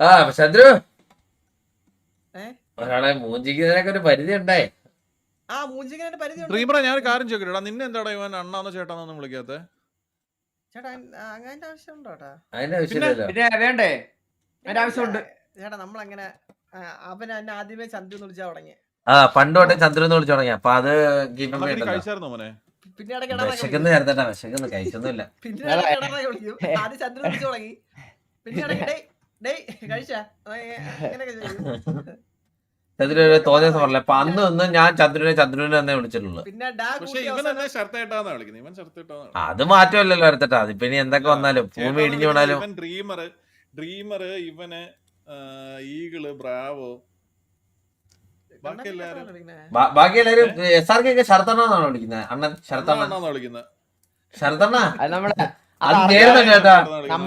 ആ ചന്ദ്രു, ഒരാളെ മൂഞ്ചിക്കുന്നതിനൊക്കെ ഒരു പരിധി ഉണ്ടായി. ആ മൂഞ്ചിങ്ങനെ പരിധി ഉണ്ട്. ഡ്രീമറെ ഞാൻ ഒരു കാര്യം ചോദിക്കട്ടാ, നിന്നെ എന്താടാ ഇവൻ അണ്ണാന്നോ ചേട്ടാന്നൊന്നും വിളിക്കാത്തെ? ചേട്ടാ അങ്ങനത്തെ ആവശ്യമുണ്ടോ ചേട്ടാ? അതിന്റെ ആവശ്യമില്ലല്ലോ. പിന്നെ വേണ്ടേ? അതിന്റെ ആവശ്യമുണ്ട്. ചേട്ടാ നമ്മളങ്ങനെ അവൻ എന്നെ ആദ്യമേ ചന്ദ്രു എന്ന് വിളിച്ചാ തുടങ്ങി. ആ പണ്ട് തൊട്ടേ ചന്ദ്രു എന്ന് വിളിച്ചു തുടങ്ങി. അപ്പൊ അത് അണ്ണാ നീ കഴിച്ചായിരുന്നോ മോനെ? പിന്നെ ഇടയ്ക്ക് ഇടയ്ക്ക് വിശക്കുന്ന ചേർത്തട്ടാ, വിശക്കുന്ന കഴിച്ചൊന്നുമില്ല. പിന്നെ ഇടയ്ക്ക് ഇടയ്ക്ക് വിളിക്കും. ആദ്യം ചന്ദ്രു എന്ന് വിളിച്ചു തുടങ്ങി. പിന്നെ ഇടയ്ക്ക് ഡേയ് കഴിച്ചാ അങ്ങനെയൊക്കെ ചോദിക്കും. ചന്ദ്രു തോന്നിയ ദിവസം പറഞ്ഞില്ല. അപ്പൊ അന്ന് ഞാൻ ചന്ദ്രുവിനെ തന്നെ വിളിച്ചിട്ടുള്ളൂ. പിന്നെ പക്ഷെ ഇവൻ എന്നെ ഷർത്തേട്ടാന്നാ വിളിക്കുന്നത്. ഇവൻ ഷർത്തേട്ടാന്നാ. അത് മാറ്റമല്ലല്ലോ എടുത്തിട്ടാ. അതിപ്പോ ഇനി എന്തൊക്കെ വന്നാലും ഭൂമി ഇടിഞ്ഞു വീണാലും. ഇവൻ ഡ്രീമർ ഇവന് ഈഗിള് ബ്രാവോ ബാക്കി ബാക്കി എല്ലാരും SRK ഒക്കെ ശരത്തണ്ണാന്നാണോ വിളിക്കുന്നത്? അണ്ണൻ ശരത്തണ്ണ വിളിക്കുന്നത്. ശരത്തണ്ണ അത് നമ്മുടെ അത് ചേർന്ന കേട്ടാ.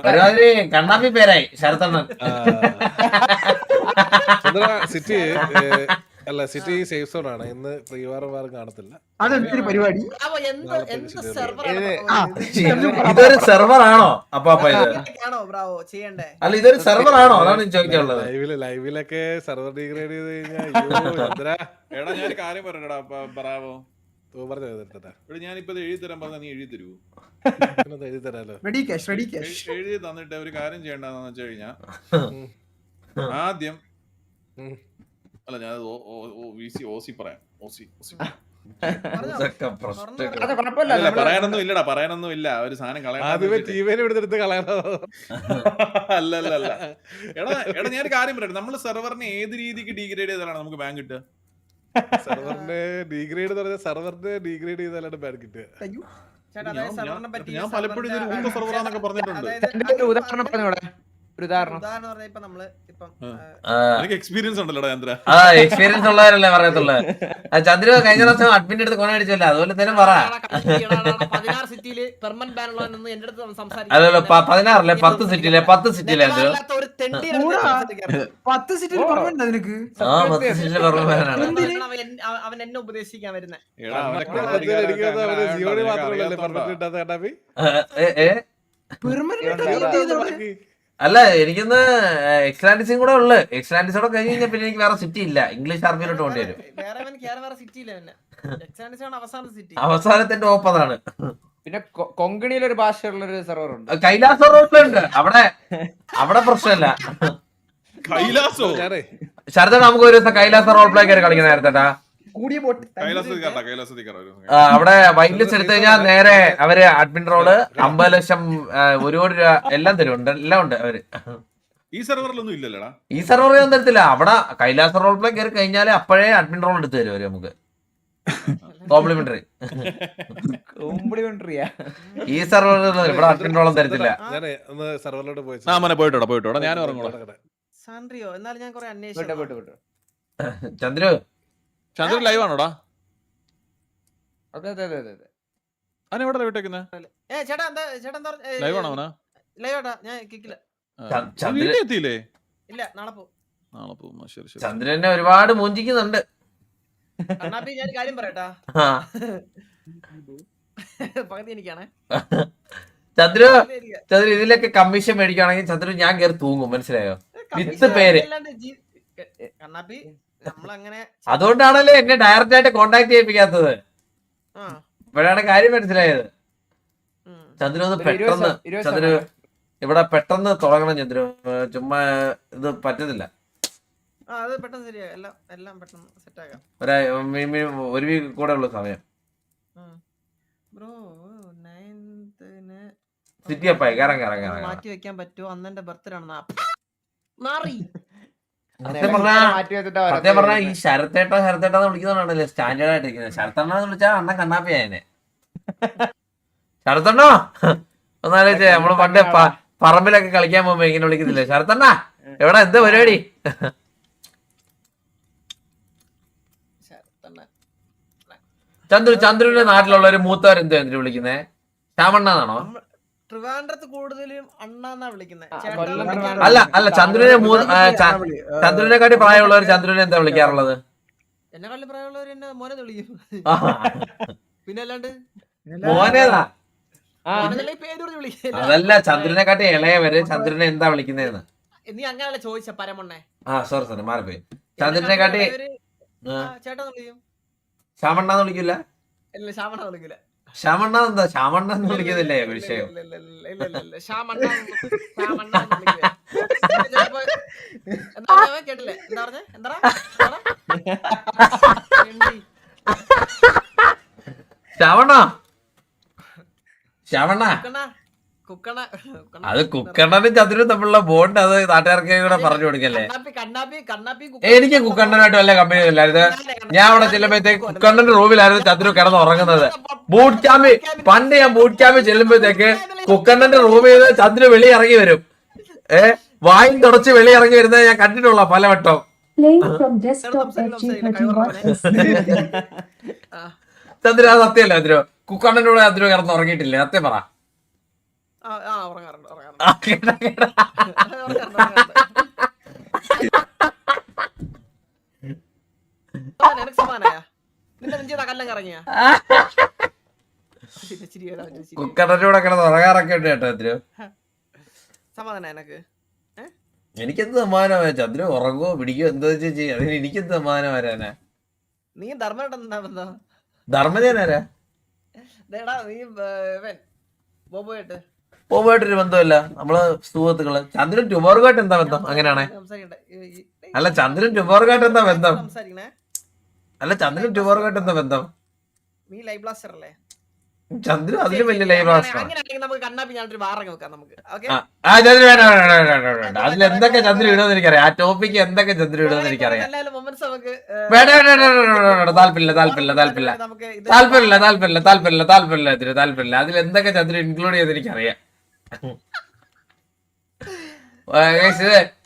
ഒരുമാതിരി കണ്ണാപ്പി പേരായി ശരത്തണ്ണൻ. സിറ്റി അല്ല, സിറ്റി സേഫ് സോൺ ആണ്. ഇന്ന് ഫ്രീവാർ കാണത്തില്ല. അതെന്തൊരു പരിപാടി? ഇതൊരു സെർവർ ആണോ അപ്പൊ ഇത്? ബ്രാവോ ചെയ്യണ്ടേ? അല്ല ഇതൊരു സെർവർ ആണോ? അതാണ് ചോദിക്കാനുള്ളത്. ലൈവിലൊക്കെ സെർവർ ഡീഗ്രേഡ് ചെയ്ത് കഴിഞ്ഞാൽ എടാ ഞാൻ കാര്യം പറയടാ ബ്രാവോ. പറഞ്ഞു ഞാനിപ്പോ എഴുതി തരാൻ പറഞ്ഞ നീ എഴുതി തരുവോ? എഴുതി തരാലോ. Ready cash. എഴുതി തന്നിട്ട് ഒരു കാര്യം ചെയ്യണ്ടെന്ന് വെച്ച് കഴിഞ്ഞാ ആദ്യം അല്ല ഞാൻ ഓസി പറയാം. പറയാനൊന്നും ഇല്ല ഒരു സാധനം കളയാൻ. അല്ല എടാ ഞാനൊരു കാര്യം പറയട്ടെ. നമ്മള് സെർവറിനെ ഏത് രീതിക്ക് ഡീഗ്രേഡ് ചെയ്താലാണ് നമുക്ക് ബാങ്ക് കിട്ടുക? സെർവറിന്റെ ഡീഗ്രേഡ് ചെയ്താലാണ് ബാങ്ക് കിട്ടുക. ഞാൻ പലപ്പോഴും ഇതൊരു ഊത്ത സെർവറാന്നൊക്കെ പറഞ്ഞിട്ടുണ്ട്. ഉദാഹരണം പറഞ്ഞോടെ. ഒരു ഉദാഹരണം എനിക്ക് എക്സ്പീരിയൻസ് ഉണ്ടല്ലോ ചന്ദ്ര. ആ എക്സ്പീരിയൻസ് ഉള്ളവരല്ലേ പറയത്തുള്ളു. ചന്ദ്ര കഴിഞ്ഞ ദിവസം അഡ്മിന്റെ അടുത്ത് കൊണ അടിച്ചല്ലേ, അതുപോലെ തന്നെ പറ. 16 സിറ്റിയില് പെർമനന്റ് ബാൻ ഉള്ളതെന്ന് എന്റെ അടുത്ത് അല്ലല്ലോ 16 10 സിറ്റിയിലെ 10 സിറ്റിയിലെ 10 സീറ്റിൽ പറഞ്ഞിട്ടുണ്ടോ നിനക്ക്? ആ 10 സിറ്റിയിലെ പെർമനന്റ് അവൻ എന്നെ ഉപദേശിക്കാൻ വരുന്നേ. അല്ല എനിക്കൊന്ന് എക്സ്ലാൻഡിസും കൂടെ ഉള്ളു. എക്സ്ലാൻഡിസോടെ കഴിഞ്ഞ് കഴിഞ്ഞാൽ പിന്നെ എനിക്ക് വേറെ സിറ്റി ഇല്ല. ഇംഗ്ലീഷ് ആർമിയിലോട്ട് പോണ്ടി വരും. അവസാനത്തിന്റെ ടോപ്പ് അതാണ്. പിന്നെ കൊങ്കണിയിലൊരു ഭാഷയുള്ളൊരു സെർവർ ഉണ്ട്, കൈലാസ റോഡിലുണ്ട്. അവിടെ പ്രശ്നമില്ല. കൈലാസോ ശരത നമുക്ക് ഒരു ദിവസം കൈലാസ റോൾ പ്ലേ കയറി കളിക്കുന്ന നേരത്തേട്ടാ. അവിടെ വൈറ്റ് ലിസ്റ്റ് എടുത്തു കഴിഞ്ഞാൽ നേരെ അവര് അഡ്മിൻ റോള് 50 ലക്ഷം 1 കോടി രൂപ എല്ലാം തരും. എല്ലാം ഉണ്ട് അവര്. ഈ സെർവറിലൊന്നും ഇല്ലല്ലടാ. ഈ സെർവറിലൊന്നും തരത്തില്ല. അവിടെ കൈലാസ റോൾ പ്ലേ കയറി കഴിഞ്ഞാല് അപ്പോഴേ അഡ്മിൻ റോൾ എടുത്തു തരും അവര് നമുക്ക്. കോംപ്ലിമെന്ററി. ഈ സെർവറിൽ ഇവിടെ അഡ്മിൻ റോളും തരത്തില്ല. പോയിട്ടോ ഞാൻ ഇറങ്ങോളാം. ചന്ദ്രു ലൈവ് ആണോടാ? അതെ. അതിനെവിടെ ലൈവ് ഇട്ടേക്കുന്നത്? ലൈവ് ആണോ അവനാ? എത്തിയില്ലേ? നാളെ പോകും. ശരി. ചന്ദ്രനെ ഒരുപാട് മൂഞ്ചിക്കുന്നുണ്ട്. ഞാൻ കാര്യം പറയട്ടാ. പകുതി എനിക്കാണ്. ചന്ദ്രു ഇതിലൊക്കെ കമ്മീഷൻ മേടിക്കുകയാണെങ്കിൽ ചന്ദ്രു ഞാൻ കയറി തൂങ്ങും. മനസ്സിലായോ? വിത്ത് പേര്. അതുകൊണ്ടാണല്ലോ എന്നെ ഡയറക്റ്റ് ആയിട്ട് കോണ്ടാക്ട് ചെയ്യിപ്പിക്കാത്തത്. ഇപ്പോഴാണ് കാര്യം മനസ്സിലായത്. ചന്ദ്രു ഒന്ന് പെട്ടെന്ന് ഇവിടെ പെട്ടെന്ന് തുടങ്ങണം ചന്ദ്രു. ചുമ്മാ ഇത് പറ്റത്തില്ല. ഒരു വീക്ക് കൂടെ ഉള്ള സമയം. സിറ്റി അപ്പായി കയറാൻ മാറ്റി വെക്കാൻ പറ്റുമോ? അന്നെന്റെ ബർത്ത്ഡേ ആണ്. സത്യം പറഞ്ഞാ ഈ ശരത്തേട്ടാന്ന് വിളിക്കുന്നതാണല്ലേ സ്റ്റാൻഡേർഡ് ആയിട്ടിരിക്കുന്നത്. ശരത്തണ്ണാന്ന് വിളിച്ചാൽ അണ്ണൻ കണ്ണാപ്പിയായനെ. ശരത്തണ്ണോ ഒന്നാലോചിച്ചേ, നമ്മള് പണ്ട് പറമ്പിലൊക്കെ കളിക്കാൻ പോകുമ്പോ ഇങ്ങനെ വിളിക്കുന്നില്ലേ ശരത്തണ്ണ എവിടെ എന്താ പരിപാടി? ചന്ദ്രുവിന്റെ നാട്ടിലുള്ള ഒരു മൂത്തവരെന്താ എന്തിനു വിളിക്കുന്നേ? ശ്യാമണ്ണാന്നാണോ? ട്രിവാൻഡ്രത്ത് കൂടുതലും അണ്ണാന്നാ വിളിക്കുന്നത്. അല്ല ചന്ദ്രനെക്കാട്ടി പ്രായമുള്ളവർ ചന്ദ്രനെ എന്താ വിളിക്കാറുള്ളത്? എന്നെക്കാട്ടി പ്രായമുള്ളവർ എന്നെ മോനെ വിളിക്കും. പിന്നെ അല്ലാണ്ട് മോനേതാ? പേര് വിളിക്കും. അതല്ല ചന്ദ്രനെക്കാട്ടി ഇളയവര് ചന്ദ്രനെ എന്താ വിളിക്കുന്നതെന്ന്. നീ അങ്ങനെയല്ല ചോദിച്ച പരമണ്ണെ. സോറി മാറിപ്പോയി. ചന്ദ്രനെ കാട്ടി ചേട്ടാ വിളിക്കും. ശ്യാമണ്ണാന്ന് വിളിക്കില്ല. ഇല്ല ശ്യാമണ്ണ വിളിക്കില്ല. ശ്യാമണ്ണ എന്താ ശ്യാമണ്ണന്ന് വിളിക്കുന്നില്ലേ വിഷയം? കേട്ടില്ലേ എന്താ പറഞ്ഞേ? എന്താ ശ്യാമണ്ണ ശ്യാമണ്ണ കുക്കണ അത് കുക്കണ്ണനും ചന്ദ്രനും തമ്മിലുള്ള ബോണ്ട് അത് നാട്ടുകാർക്ക് കൂടെ പറഞ്ഞു കൊടുക്കല്ലേ. കണ്ണാപ്പി എനിക്ക് കുക്കണ്ണനായിട്ട് വല്ല കമ്പനി ഇല്ലായിരുന്നു. ഞാൻ അവിടെ ചെല്ലുമ്പോഴത്തേക്ക് കുക്കണ്ണന്റെ റൂമിലായിരുന്നു ചന്ദ്രു കിടന്ന് ഉറങ്ങുന്നത്. ബൂട്ട് ക്യാമ്പ് പണ്ട് ഞാൻ ബൂട്ട് ക്യാമ്പ് ചെല്ലുമ്പോഴത്തേക്ക് കുക്കണ്ണന്റെ റൂമിൽ നിന്ന് ചന്ദ്രു വെളി ഇറങ്ങി വരും. വായും തുടച്ച് വെളി ഇറങ്ങി വരുന്നത് ഞാൻ കണ്ടിട്ടുള്ള പലവട്ടം. ചന്ദ്രു അത് സത്യമല്ലേ ചന്ദ്രു? കുക്കണ്ണന്റെ കൂടെ ചന്ദ്രു കിടന്ന് ഉറങ്ങിയിട്ടില്ലേ? സത്യം പറ. കുക്കണ്ണന്റെ കൂടെ കിടന്ന് ഉറങ്ങാറൊക്കെ ഉണ്ട് കേട്ടോ ചന്ദ്രു. എനിക്കെന്ത് സമ്മാനമാ ചന്ദ്രു? ഉറങ്ങുവോ പിടിക്കോ എന്തോ ചെയ്യും. അതിന് എനിക്കെന്ത് സമ്മാനം വരാനാ? നീ ധർമ്മ ധർമ്മജനാരാ? പോവായിട്ടൊരു ബന്ധമില്ല. നമ്മള് സുഹൃത്തുക്കള്. ചന്ദ്രൻ ടുബോർഗായിട്ട് എന്താ ബന്ധം? അങ്ങനെയാണേ. അല്ല ചന്ദ്രൻ ടുബോർഗായിട്ട് എന്താ ബന്ധം? അല്ല ചന്ദ്രൻ ടുബോർഗായിട്ട് എന്താ ബന്ധം? നീ ലൈവ് ബ്ലാസ്റ്റർ അല്ലേ? ചന്ദ്രു അതിലും വലിയ ലൈവ് ബ്ലാസ്റ്റർ. അതിലെന്തൊക്കെ ചന്ദ്രു ഇടുമെന്ന് എനിക്കറിയാം. ആ ടോപ്പിക്ക് എന്തൊക്കെ ചന്ദ്രു ഇടുമെന്ന് എനിക്കറിയാം. താല്പര്യമില്ല. അതിലെന്തൊക്കെ ചന്ദ്രു ഇൻക്ലൂഡ് ചെയ്ത് എനിക്കറിയാം.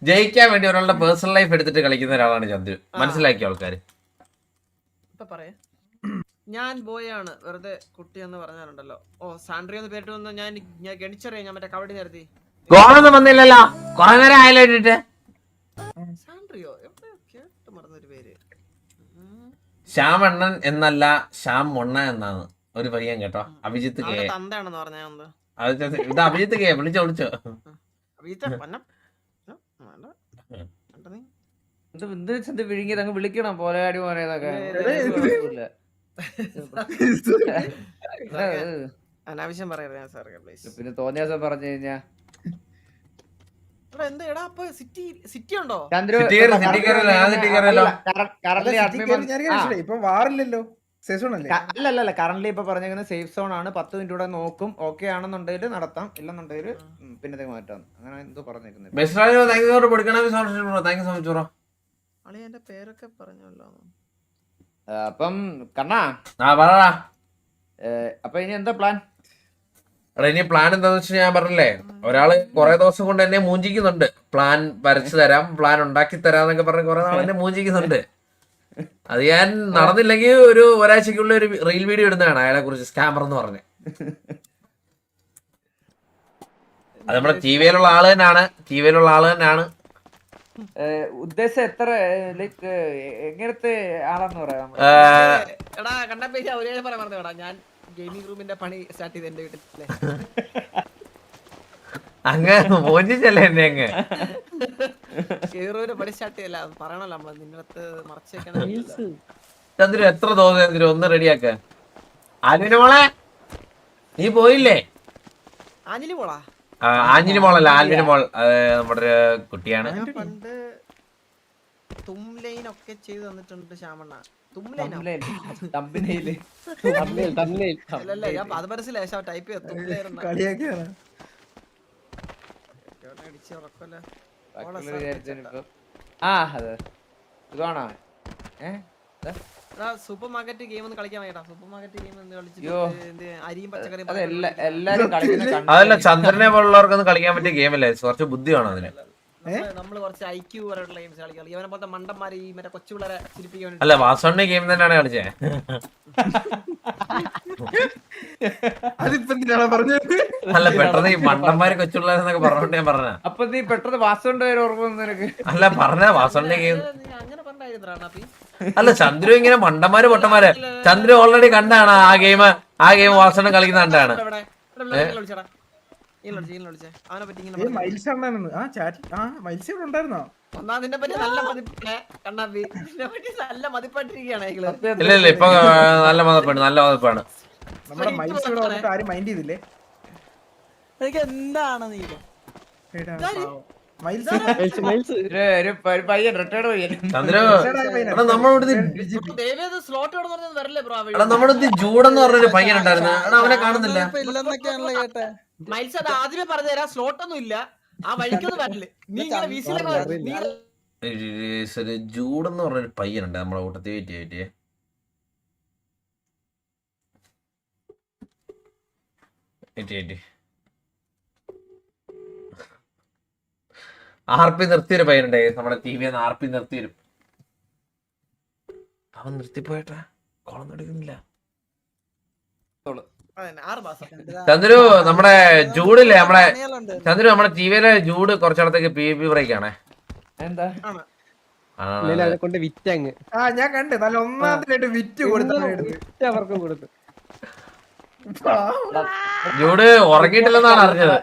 ജയിക്കാൻ വേണ്ടി ഒരാളുടെ പേഴ്സണൽ ലൈഫ് എടുത്തിട്ട് കളിക്കുന്ന ഒരാളാണ് ചന്ദ്രു. മനസ്സിലാക്കിയ ആൾക്കാര്. ഞാൻ ബോയാണ് വെറുതെ കുട്ടി എന്ന് പറഞ്ഞാലുണ്ടല്ലോ. ഓ സാൻഡ്രി എന്ന് പേരിട്ട് വന്ന് ഞാൻ ഗണിച്ചറിയാം. ഞാൻ മറ്റേ കബഡി നേരത്തി ഗോളൊന്നും വന്നില്ലല്ലോ. കുറെ നേരം ആയാലും ഇട്ടിട്ട്. സാൻഡ്രിയോ കേട്ട് മറന്നൊരു പേര്. ശ്യാമണ്ണൻ എന്നല്ല ശ്യാം മൊണ്ണ എന്നാണ് ഒരു പയ്യൻ കേട്ടോ. അഭിജിത്ത് കെ തന്തയാണെന്ന് പറഞ്ഞ ഇത് അഭിജിത്ത് കെ വിളിച്ചോ വിഴുങ്ങിയത് അങ്ങ് വിളിക്കണം പോലെ അടി പറയുന്നതൊക്കെ. അനാവശ്യം പറയരുത് സാർ. പിന്നെ തോന്നിയ ദിവസം പറഞ്ഞു കഴിഞ്ഞാ സിറ്റി ഉണ്ടോ? ഇപ്പൊ വാറില്ലല്ലോ. അല്ലല്ല കറന്റ് ഇപ്പൊ പറഞ്ഞേക്കുന്നത് സേഫ് സോൺ ആണ്. 10 മിനിറ്റ് കൂടെ നോക്കും. ഓക്കെ ആണെന്നുണ്ടെങ്കിൽ നടത്താം, ഇല്ലെന്നുണ്ടെങ്കിൽ പിന്നത്തേക്ക് മാറ്റാം. അങ്ങനെ എന്തോ പറഞ്ഞേക്കുന്നത്. പേരൊക്കെ പറഞ്ഞല്ലോ. അപ്പം കണ്ണാ അപ്പൊ ഇനി എന്താ പ്ലാൻ? ഇനി പ്ലാൻ എന്താന്ന് വെച്ചാൽ ഞാൻ പറഞ്ഞില്ലേ, ഒരാള് കുറെ ദിവസം കൊണ്ട് എന്നെ മൂഞ്ചിക്കുന്നുണ്ട്. പ്ലാൻ വരച്ചു തരാം, പ്ലാൻ ഉണ്ടാക്കി തരാന്നൊക്കെ പറഞ്ഞ് കുറെ നാൾ എന്നെ മൂഞ്ചിക്കുന്നുണ്ട്. അത് ഞാൻ നടന്നില്ലെങ്കിൽ ഒരാഴ്ചക്കുള്ള ഒരു റീൽ വീഡിയോ ഇടുന്നതാണ് അയാളെ കുറിച്ച്, സ്കാമർ എന്ന് പറഞ്ഞ്. അത് നമ്മുടെ ടിവിയിലുള്ള ആള് തന്നെയാണ്. ഉദ്ദേശം എത്ര ലൈക്ക് എങ്ങനത്തെ ആളാന്ന് പറയാം? ഞാൻ ഗെയിമിംഗ് റൂമിന്റെ പണി സ്റ്റാർട്ട് ചെയ്ത് എന്റെ വീട്ടിൽ അങ്ങ് മോചിച്ചല്ലേ എന്നെ അങ്ങ് പണി സ്റ്റാർട്ട് ചെയ്യല്ല. പറയണല്ലോ നമ്മള് നിങ്ങളത്ത് മറച്ചു വെക്കണം. ചന്ദ്രു എത്ര തോന്നുന്നു ഒന്ന് റെഡിയാക്ക. ആഞ്ഞിലി മോളെ നീ പോയില്ലേ? ആഞ്ഞിലി മോളാ? ആഞ്ഞിലി മോളല്ല, ആൽവിന് മോൾ. നമ്മുടെ ഒരു കുട്ടിയാണ്. പണ്ട് തുംലൈൻ ഒക്കെ ചെയ്ത് തന്നിട്ടുണ്ട് ശ്യാമണ്ണ. അത് മനസ്സിലായി. ടൈപ്പ് സൂപ്പർ മാർക്കറ്റ് ഗെയിം ഒന്ന് കളിക്കാൻ വേണ്ട. സൂപ്പർ മാർക്കറ്റ് ഗെയിം അരിയും പച്ചക്കറിയും അതല്ല, ചന്ദ്രനെ പോലുള്ളവർക്കൊന്നും കളിക്കാൻ പറ്റിയ ഗെയിമല്ലേ, കുറച്ച് ബുദ്ധി വേണം അതിന്. നമ്മള് കുറച്ച് IQ പരമായിട്ടുള്ള ഗെയിംസ് കളിക്കാം. ഇവനെ പോലത്തെ മണ്ടന്മാര് ഈ മറ്റേ കൊച്ചു പിള്ളേരെ ചിരിപ്പിക്കാൻ. അല്ല, വാസോണിന്റെ ഗെയിം തന്നെയാണ് കളിച്ചേ. അല്ല, പെട്ടെന്ന് ഈ മണ്ടന്മാര് കൊച്ചുപിള്ളേരെന്നൊക്കെ പറഞ്ഞോണ്ട് ഞാൻ പറഞ്ഞ. അപ്പൊ നീ പെട്ടെന്ന് വാസോണിന്റെ പേര് ഓർമ്മ നിനക്ക്? അല്ല, പറഞ്ഞ വാസോണിന്റെ ഗെയിം അങ്ങനെ പറഞ്ഞായിരുന്നു. അല്ല, ചന്ദ്രു ഇങ്ങനെ മണ്ടന്മാര് പൊട്ടന്മാര്. ചന്ദ്രു ഓൾറെഡി കണ്ടാണ് ആ ഗെയിം വാസോണ് കളിക്കുന്ന കണ്ടാണ്. വിളിച്ചേ അവനെ പറ്റി ഇങ്ങനെ ഏ മൈൽസ് ഉണ്ടായിരുന്നു ആ ചാറ്റ് ആ മൈൽസ് ഇവിടെ ഉണ്ടായിരുന്നോ ഒന്നാ നിന്നെ പറ്റി നല്ല മതിപ്പേ കണ്ണാപ്പി നിന്നെ പറ്റി നല്ല മതിപ്പായിട്ടിരിക്കുകയാണ് അയകള് ഇല്ല ഇപ്പൊ നല്ല മതപ്പാണ് നല്ല മതപ്പാണ്. നമ്മുടെ മൈൽസ് ഇവിടെ വന്നിട്ട് ആരും മൈൻഡ് ചെയ്തില്ലേ എനിക്ക് എന്താണ് നീ എടാ, പാവം. മൈൽസ് ഒരു പയ്യൻ റിട്ടയർഡ് പയ്യൻ. ചന്ദ്രു എടാ നമ്മളിവിടുന്ന് ദേവിയത് സ്ലോട്ട് ഇവിടെ പറഞ്ഞത് വരല്ലേ ബ്രോ എടാ നമ്മളിവിടുന്ന് ജൂഡെന്ന് പറഞ്ഞൊരു പയ്യൻ ഉണ്ടായിരുന്നു. എടാ അവനെ കാണുന്നില്ല. ഇല്ലെന്നൊക്കെയാണല്ലോ കേട്ടെ. മൈൽസ് അത് ആദ്യമേ പറഞ്ഞു തരാം സ്ലോട്ട് ഒന്നും ഇല്ല ആ വഴിക്കൊന്നും വരല്ലേ നീ ഇങ്ങനെ വീസിലൊക്കെ ജൂഡെന്ന് പറഞ്ഞൊരു പയ്യനുണ്ട് നമ്മളെ കൂട്ടത്തിൽ. വെയിറ്റ് ആർപി നിർത്തിയൊരു പയ്യനുണ്ടേ നമ്മുടെ ടി വിന്ന് ആർപി നിർത്തിയൊരു അവൻ നിർത്തിപ്പോയിട്ടാ കോളൊന്നും എടുക്കുന്നില്ല. 6 മാസം ചന്ദ്രു നമ്മുടെ ജൂഡില്ലേ നമ്മുടെ പണികളുണ്ട്. ചന്ദ്രു നമ്മുടെ ടി വിയിലെ ജൂഡ് കുറച്ചിടത്തേക്ക് പി പി ബ്രേക്ക് ആണേ. എന്താ കൊണ്ട് വിറ്റങ്ങ് ആ ഞാൻ കണ്ടേ നല്ല ഒന്നാമത്തിനായിട്ട് വിറ്റ് കൊടുത്തു അവർക്കും കൊടുത്തു. ജൂഡ് ഉറങ്ങിയിട്ടില്ലെന്നാണ് അറിഞ്ഞത്.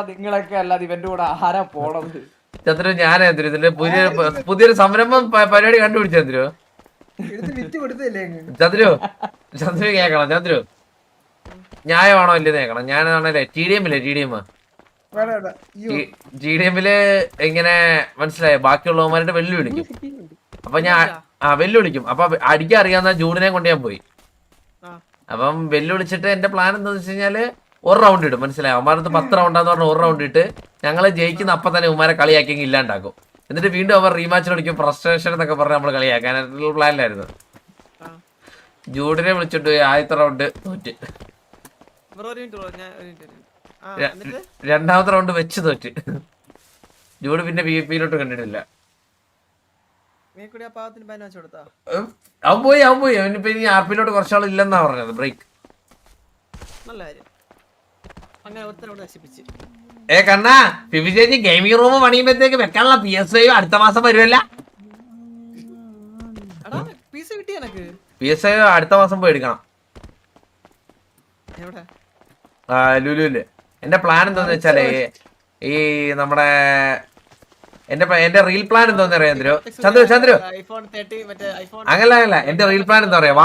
നിങ്ങളൊക്കെ അല്ലാതെ ഇവന്റെ കൂടെ ആരാ പോണത്? ചന്ദ്രു ഞാൻ ഇതിന്റെ പുതിയൊരു സംരംഭം പരിപാടി കണ്ടുപിടിച്ചു. ചന്ദ്രു എടുത്ത് വിറ്റ് കൊടുത്തല്ലേ ചന്ദ്രു കേക്കണം. ചന്ദ്രു ന്യായമാണോ ഇല്ലെന്ന് കേക്കണം. ഞാനാണല്ലേ ടി ഡി എമ്മില്ലേ T D M G D എമ്മില് ഇങ്ങനെ മനസ്സിലായോ ബാക്കിയുള്ളവന്മാരുടെ വെല്ലുവിളിക്കും. അപ്പൊ ഞാൻ വെല്ലുവിളിക്കും. അപ്പൊ അടിക്കാൻ അറിയാവുന്ന ജൂഡിനെ കൊണ്ട് ഞാൻ പോയി. അപ്പം വെല്ലുവിളിച്ചിട്ട് എന്റെ പ്ലാൻ എന്താന്ന് വെച്ച് കഴിഞ്ഞാല് ഒരു റൗണ്ട് ഇടും. മനസ്സിലായോ അവന്മാരത്ത് 10 റൗണ്ടാന്ന് പറഞ്ഞ ഒരു റൗണ്ട് ഇട്ട് ഞങ്ങള് ജയിക്കുന്ന അപ്പം തന്നെ ഉമ്മാരെ കളിയാക്കിയെങ്കിൽ ഇല്ലാണ്ടാക്കും. എന്നിട്ട് വീണ്ടും അവർ റീമാച്ച് കളിക്കും. ഫ്രസ്ട്രേഷൻ എന്നൊക്കെ പറഞ്ഞ് നമ്മൾ കളിയാക്കാനായിട്ടുള്ള പ്ലാനിലായിരുന്നു. ജൂഡിനെ വിളിച്ചിട്ട് ആദ്യത്തെ റൗണ്ട് തോറ്റ്. രണ്ടാമത്തെ റൗണ്ട് വെച്ച് തോറ്റ്. ജൂഡ് പിന്നെ പി പിയിലോട്ട് കണ്ടിട്ടില്ല. അവൻ പോയി അവനിപ്പോ ഇനി ആർപിയിലോട്ട് കുറച്ചാൾ ഇല്ലെന്നാ പറഞ്ഞത്. ബ്രേക്ക് നല്ല കാര്യം അങ്ങനെ ഒരുത്തനോട് നശിപ്പിച്ച് കണ്ണാ പിപി ചേച്ചി ഗെയിമിംഗ് റൂം പണിയുമ്പോഴത്തേക്ക് വെക്കാനുള്ള PS5 അടുത്ത മാസം വരുമല്ല. എടാ പീസ് കിട്ടി എനക്ക് PS5 അടുത്ത മാസം പോയി എടുക്കണം. എവിടെ ലുലുല്. എന്റെ പ്ലാൻ എന്താന്ന് വെച്ചാലേ ഈ നമ്മുടെ എന്റെ റീൽ പ്ലാൻ എന്താന്ന് അറിയാം ചന്ദ്രു ഐഫോൺ 30 മറ്റേ ഐഫോൺ അങ്ങനല്ല എന്റെ റീൽ പ്ലാൻ എന്താ പറയാ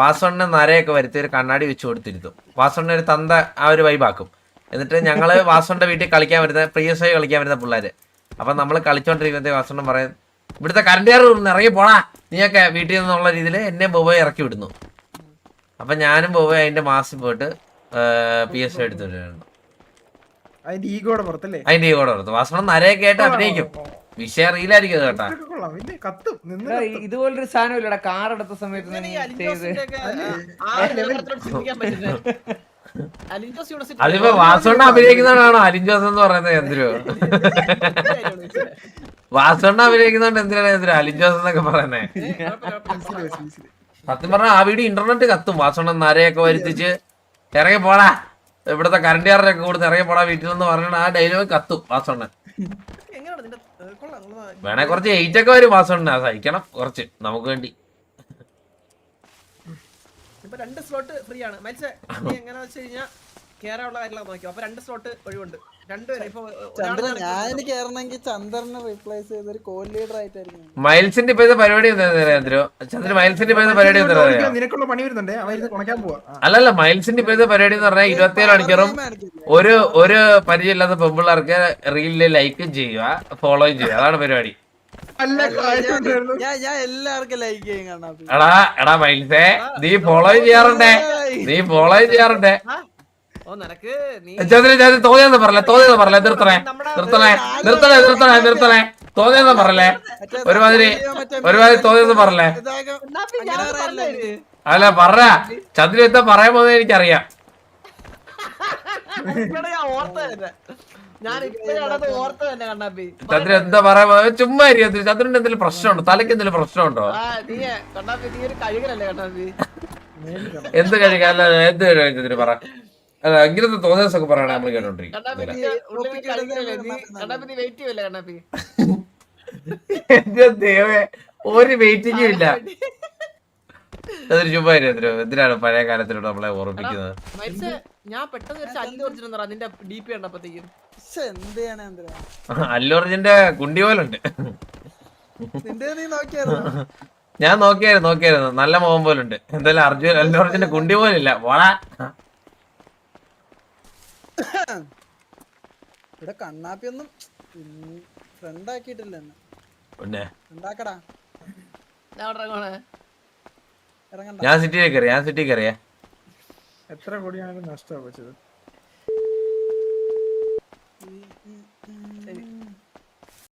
വാസണ്ണൻ നരയൊക്കെ വരുത്തി ഒരു കണ്ണാടി വെച്ച് കൊടുത്തിരുത്തും. വാസണ്ണ ഒരു തന്ത ആ ഒരു വൈബാക്കും. എന്നിട്ട് ഞങ്ങള് വാസണ്ണന്റെ വീട്ടിൽ കളിക്കാൻ വരുന്ന PS5 കളിക്കാൻ വരുന്ന പിള്ളേര്. അപ്പൊ നമ്മള് കളിച്ചോണ്ടിരിക്കുമ്പോ വാസണ്ണൻ പറയും ഇവിടുത്തെ കറണ്ട് ഇറങ്ങി പോടാ നീയൊക്കെ വീട്ടിൽ നിന്നുള്ള രീതിയിൽ എന്നെ ബോബോയെ ഇറക്കി വിടുന്നു. അപ്പൊ ഞാനും ബോബോയെ അതിന്റെ മാസിൽ പോയിട്ട് PS5 എടുത്തിട്ടായിരുന്നു. അതിന്റെ ഈഗോടെ പുറത്തല്ലേ അതിന്റെ ഈ കൂടെ ഓർത്തു വാസണ്ണൻ നരയൊക്കെ ആയിട്ട് അഭിനയിക്കും. വിഷയം റീലായിരിക്കും കേട്ടാ. കൊള്ളാം പിന്നെ കത്തും നിന്ന് എടാ, ഇതുപോലൊരു സാധനം ഇല്ലടാ കാർ എടുത്ത സമയത്ത് ഇങ്ങനെ ഈ നീ ചെയ്ത് അലിൻജോസിന്റെ ഒക്കെ ആ ലെവലിലോട്ട് ചിന്തിക്കാൻ പറ്റുന്നത് അലിൻജോസ് യൂണിവേഴ്സിറ്റി അതിപ്പോ വാസണ്ണ അഭിനയിക്കുന്നതാണോ അലിൻജോസ് എന്ന് പറയുന്നത്? ചന്ദ്രു വാസണ്ണ അഭിനയിക്കുന്നോണ്ട് എന്തിനാണ് ചന്ദ്രു അലിൻജോസ് എന്നൊക്കെ പറയുന്നേ? സത്യം പറഞ്ഞാൽ ആ വീഡിയോ ഇന്റർനെറ്റ് കത്തും. വാസണ്ണൻ നരയൊക്കെ വരുത്തിച്ച് ഇറങ്ങി പോടാ ഇവിടുത്തെ കറണ്ട് ചാർജൊക്കെ കൊടുത്ത് ഇറങ്ങി പോടാ വീട്ടിൽ നിന്ന് പറഞ്ഞാൽ ആ ഡയലോഗ് കത്തും വാസണ്ണൻ. എങ്ങനെയാണ് നിന്റെ കൊള്ളാം വേണേ കുറച്ച് 8 ഒക്കെ വരും വാസണ്ണ സഹിക്കണം കുറച്ച് നമുക്ക് വേണ്ടി. ഇപ്പൊ 2 സ്ലോട്ട് ഫ്രീ ആണ് മനസ്സിലായി. എങ്ങനെ വെച്ച് കഴിഞ്ഞാൽ കേറാനുള്ള കാര്യങ്ങളൊക്കെ നോക്കിയോ. അപ്പൊ 2 സ്ലോട്ട് ഒഴിവുണ്ട്. 2 പേര് ഇപ്പൊ ചന്ദ്രൻ ഞാൻ കേറണമെങ്കിൽ ചന്ദ്രനെ റീപ്ലേസ് ചെയ്ത് ഒരു കോ ലീഡർ ആയിട്ടായിരിക്കും. മൈൽസിന്റെ ഇപ്പോഴത്തെ പരിപാടി ചന്ദ്രു മൈൽസിന്റെ ഇപ്പോഴത്തെ പരിപാടി എന്താ പറയാ? നിനക്കുള്ള പണി വരുന്നുണ്ട് അവരുന്ന് കുണക്കാൻ പോവാ അല്ലല്ല മൈൽസിന്റെ ഇപ്പോഴത്തെ പരിപാടി എന്ന് പറഞ്ഞാൽ 27 മണിക്കൂറും ഒരു പരിചയമില്ലാത്ത പെമ്പിള്ളേർക്ക് റീലില് ലൈക്കും ചെയ്യുക ഫോളോയും ചെയ്യുക. അതാണ് പരിപാടി. ഞാൻ എല്ലാവർക്കും ലൈക്ക് ചെയ്യും കണ്ണാപ്പി. എടാ മൈൽസേ നീ ഫോളോയും ചെയ്യാറുണ്ടേ ഓ നിനക്ക് നീ ചന്ദ്രൻ തോന്നിയെന്ന് പറഞ്ഞേ നിർത്തണേ തോന്നിയെന്ന് പറഞ്ഞേ ഒരുമാതിരി തോന്നിയെന്ന് പറഞ്ഞേ. അല്ല പറഞ്ഞ ചന്ദ്രൻ എന്താ പറയാൻ പോകുന്നത് എനിക്കറിയാം. ഞാൻ ഇപ്പോഴാണത് ഓർത്ത് തന്നെ കണ്ണാപ്പി. ചന്ദ്രൻ എന്താ പറയാ ചുമ്മാ ഇരിക്കും. ചന്ദ്രന്റെ എന്തെങ്കിലും പ്രശ്നമുണ്ടോ? തലയ്ക്ക് എന്തെങ്കിലും പ്രശ്നമുണ്ടോ? നീ കണ്ണാപ്പി നീ ഒരു കഴുകലല്ലേ കണ്ണാപ്പി? എന്ത് കഴിക്കാൻ അല്ല എന്ത് കഴിക്കാൻ ചന്ദ്രൻ പറ. അല്ല ഇങ്ങനത്തെ തോന്നിയ ദിവസമൊക്കെ പറയണേ നമ്മൾ കേട്ടോണ്ടിരിക്കും. കണ്ണാപ്പി നീ ഉള്ളിൽ കഴുകലല്ലേ നീ? കണ്ണാപ്പി നീ വെയിറ്റ് ചെയ്യല്ലേ കണ്ണാപ്പി? എന്റെ ദൈവമേ ഒരു വെയിറ്റിംഗും ഇല്ല. അതൊരു ചുമ്മാ എന്തിനാണ് പഴയ കാലത്തിലൂടെ നമ്മളെ ഓർമ്മിക്കുന്നത്? മൈൽസ് ഞാൻ പെട്ടെന്ന് ഒരു അല്ലു അർജുൻ നിന്റെ DP കണ്ടപ്പോഴത്തേക്കും. ശ്ശെ, എന്ത് ചെയ്യണേ എന്തിനാ? അല്ലു അർജുന്റെ കുണ്ടി പോലുണ്ട്. നിന്റെ നീ നോക്കിയായിരുന്നോ? ഞാൻ നോക്കിയായിരുന്നു നല്ല മുഖം പോലുണ്ട്. എന്തായാലും അല്ലു അർജുന്റെ കുണ്ടി പോലില്ല. പോടാ. ഇവിടെ കണ്ണാപ്പിയൊന്നും ഫ്രണ്ട് ആക്കിയിട്ടില്ല എന്നെ. പിന്നെ ഉണ്ടാക്കടാ, ഞാൻ അവിടെ ഇറങ്ങുവാണ്. ഇറങ്ങണ്ട. ഞാൻ സിറ്റി കയറിയേ. എത്ര കോടിയാണ് നഷ്ടം വെച്ചത്?